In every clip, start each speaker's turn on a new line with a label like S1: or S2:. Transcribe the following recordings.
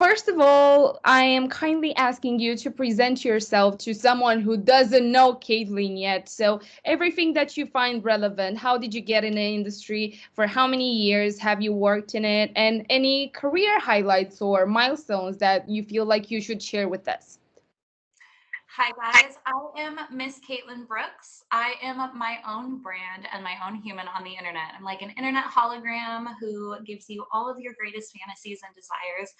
S1: First of all, I am kindly asking you to present yourself to someone who doesn't know Caitlyn yet. So, everything that you find relevant, how did you get in the industry? For how many years have you worked in it? And any career highlights or milestones that you feel like you should share with us?
S2: Hi, guys. I am Miss Caitlyn Brooks. I am my own brand and my own human on the internet. I'm like an internet hologram who gives you all of your greatest fantasies and desires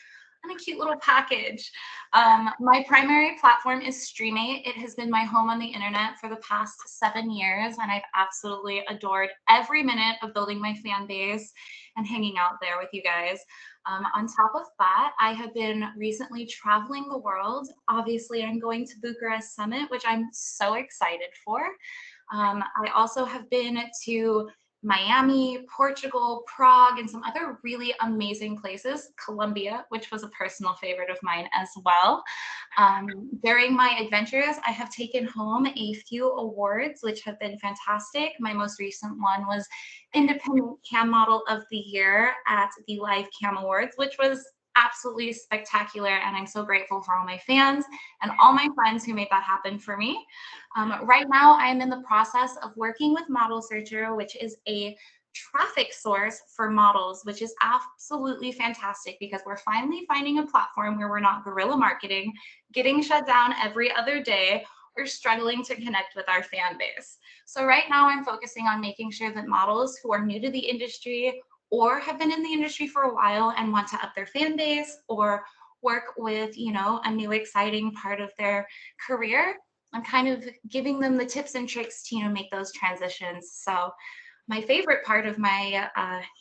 S2: in a cute little package. My primary platform is Streamate. It has been my home on the internet for the past 7 years, and I've absolutely adored every minute of building my fan base and hanging out there with you guys. On top of that, I have been recently traveling the world. Obviously, I'm going to Bucharest Summit, which I'm so excited for. I also have been to Miami, Portugal, Prague, and some other really amazing places. Colombia, which was a personal favorite of mine as well. During my adventures, I have taken home a few awards, which have been fantastic. My most recent one was Independent Cam Model of the Year at the Live Cam Awards, which was absolutely spectacular. And I'm so grateful for all my fans and all my friends who made that happen for me. Right now, I am in the process of working with Model Searcher, which is a traffic source for models, which is absolutely fantastic because we're finally finding a platform where we're not guerrilla marketing, getting shut down every other day, or struggling to connect with our fan base. So right now I'm focusing on making sure that models who are new to the industry or have been in the industry for a while and want to up their fan base or work with, a new exciting part of their career, I'm kind of giving them the tips and tricks to, make those transitions. So my favorite part of my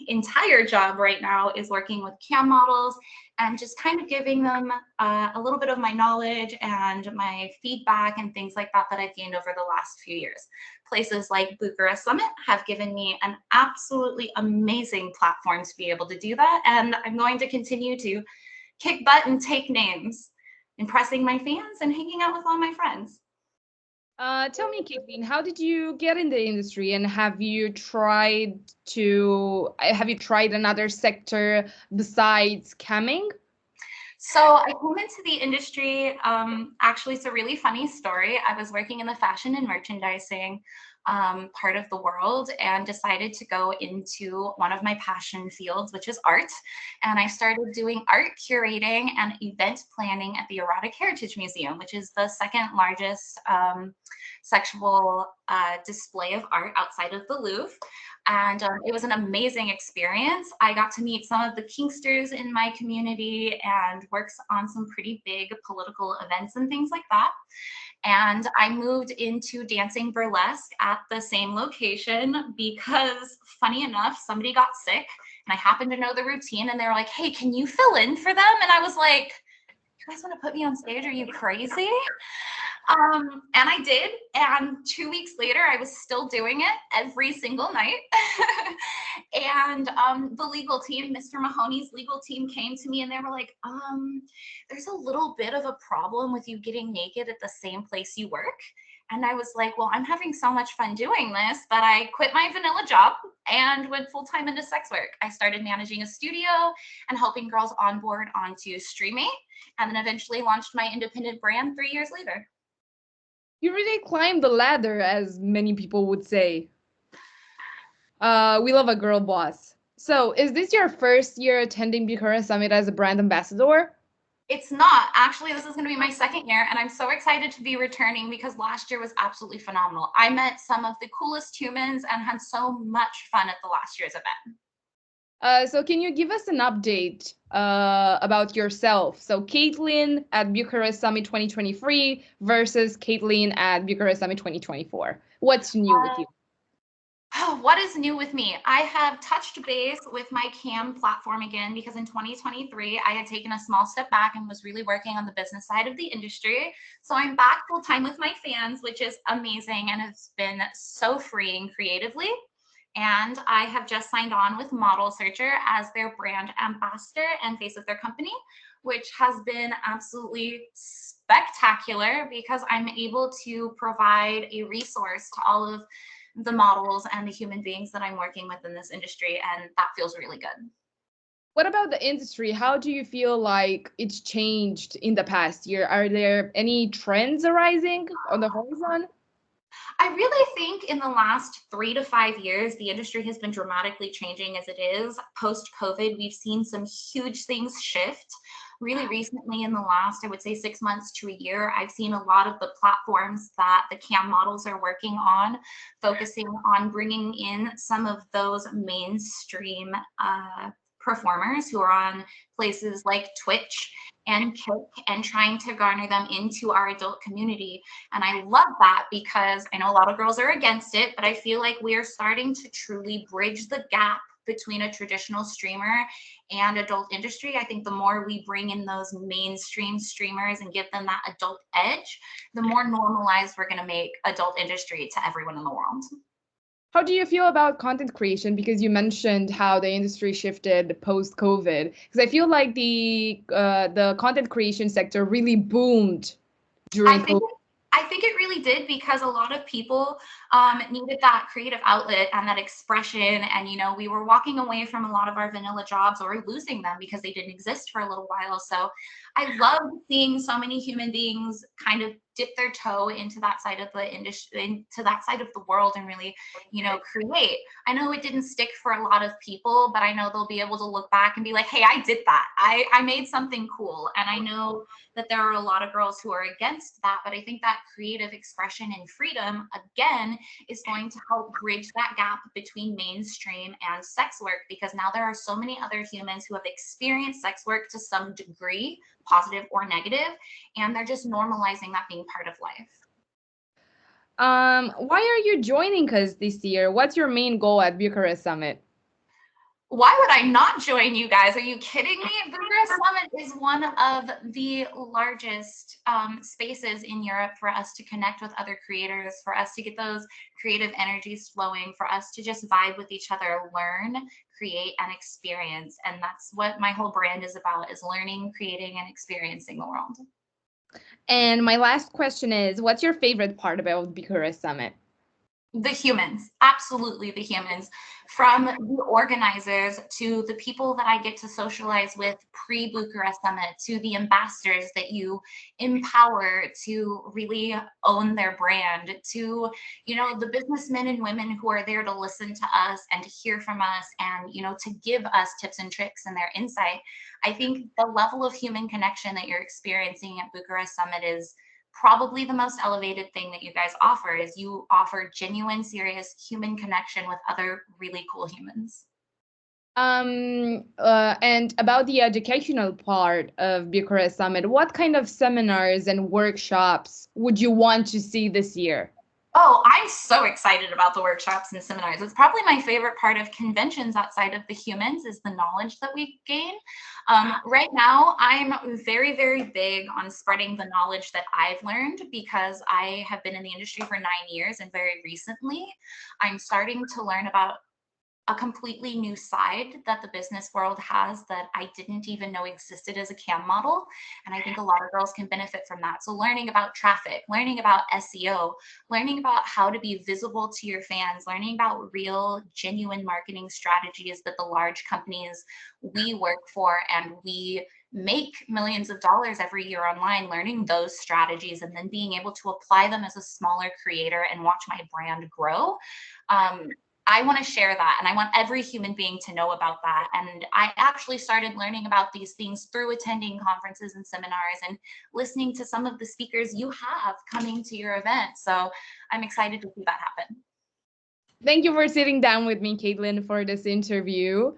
S2: entire job right now is working with cam models and just kind of giving them a little bit of my knowledge and my feedback and things like that that I've gained over the last few years. Places like Bucharest Summit have given me an absolutely amazing platform to be able to do that. And I'm going to continue to kick butt and take names, impressing my fans and hanging out with all my friends.
S1: Tell me, Caitlyn, how did you get in the industry, and have you tried another sector besides camming?
S2: So I came into the industry. Actually, it's a really funny story. I was working in the fashion and merchandising part of the world and decided to go into one of my passion fields, which is art. And I started doing art curating and event planning at the Erotic Heritage Museum, which is the second largest sexual display of art outside of the Louvre. And it was an amazing experience. I got to meet some of the kinksters in my community and worked on some pretty big political events and things like that. And I moved into dancing burlesque at the same location because, funny enough, somebody got sick and I happened to know the routine and they were like, hey, can you fill in for them? And I was like, you guys want to put me on stage? Are you crazy? And I did. And 2 weeks later, I was still doing it every single night. And the legal team, Mr. Mahoney's legal team, came to me and they were like, there's a little bit of a problem with you getting naked at the same place you work. And I was like, well, I'm having so much fun doing this that I quit my vanilla job and went full time into sex work. I started managing a studio and helping girls onboard onto Streamate, and then eventually launched my independent brand 3 years later.
S1: You really climbed the ladder, as many people would say. We love a girl boss. So, is this your first year attending Bucharest Summit as a brand ambassador?
S2: It's not. Actually, this is going to be my second year, and I'm so excited to be returning because last year was absolutely phenomenal. I met some of the coolest humans and had so much fun at the last year's event.
S1: So can you give us an update about yourself? So Caitlyn at Bucharest Summit 2023 versus Caitlyn at Bucharest Summit 2024. What's new with you?
S2: Oh, what is new with me? I have touched base with my CAM platform again because in 2023, I had taken a small step back and was really working on the business side of the industry. So I'm back full time with my fans, which is amazing and it's been so freeing creatively. And I have just signed on with Model Searcher as their brand ambassador and face of their company, which has been absolutely spectacular because I'm able to provide a resource to all of the models and the human beings that I'm working with in this industry. And that feels really good.
S1: What about the industry? How do you feel like it's changed in the past year? Are there any trends arising on the horizon?
S2: I really think in the last 3 to 5 years, the industry has been dramatically changing as it is. Post COVID, we've seen some huge things shift. Really recently, in the last, I would say 6 months to a year, I've seen a lot of the platforms that the cam models are working on, focusing on bringing in some of those mainstream performers who are on places like Twitch and Kick and trying to garner them into our adult community. And I love that because I know a lot of girls are against it, but I feel like we are starting to truly bridge the gap between a traditional streamer and adult industry. I think the more we bring in those mainstream streamers and give them that adult edge, the more normalized we're going to make adult industry to everyone in the world.
S1: How do you feel about content creation? Because you mentioned how the industry shifted post COVID. Because I feel like the content creation sector really boomed
S2: I
S1: during
S2: think
S1: COVID.
S2: I think it really did because a lot of people needed that creative outlet and that expression. And, we were walking away from a lot of our vanilla jobs or losing them because they didn't exist for a little while. So I love seeing so many human beings kind of dip their toe into that side of the industry, into that side of the world and really, create. I know it didn't stick for a lot of people, but I know they'll be able to look back and be like, hey, I did that. I made something cool. And I know that there are a lot of girls who are against that, but I think that creative expression and freedom, again, is going to help bridge that gap between mainstream and sex work, because now there are so many other humans who have experienced sex work to some degree, positive or negative, and they're just normalizing that being part of life.
S1: Why are you joining us this year? What's your main goal at Bucharest Summit?
S2: Why would I not join you guys? Are you kidding me? Bucharest Summit is one of the largest spaces in Europe for us to connect with other creators, for us to get those creative energies flowing, for us to just vibe with each other, learn, create, and experience. And that's what my whole brand is about, is learning, creating, and experiencing the world.
S1: And my last question is, what's your favorite part about Bucharest Summit?
S2: The humans, absolutely the humans, from the organizers to the people that I get to socialize with pre-Bucharest Summit, to the ambassadors that you empower to really own their brand, to, the businessmen and women who are there to listen to us and to hear from us and, to give us tips and tricks and their insight. I think the level of human connection that you're experiencing at Bucharest Summit is probably the most elevated thing that you guys offer. Is you offer genuine, serious human connection with other really cool humans.
S1: And about the educational part of Bucharest Summit, what kind of seminars and workshops would you want to see this year?
S2: Oh, I'm so excited about the workshops and seminars. It's probably my favorite part of conventions outside of the humans, is the knowledge that we gain. Right now, I'm very, very big on spreading the knowledge that I've learned, because I have been in the industry for 9 years, and very recently, I'm starting to learn about a completely new side that the business world has that I didn't even know existed as a cam model. And I think a lot of girls can benefit from that. So learning about traffic, learning about SEO, learning about how to be visible to your fans, learning about real, genuine marketing strategies that the large companies we work for and we make millions of dollars every year online, learning those strategies and then being able to apply them as a smaller creator and watch my brand grow. I want to share that, and I want every human being to know about that. And I actually started learning about these things through attending conferences and seminars and listening to some of the speakers you have coming to your event. So I'm excited to see that happen.
S1: Thank you for sitting down with me, Caitlyn, for this interview.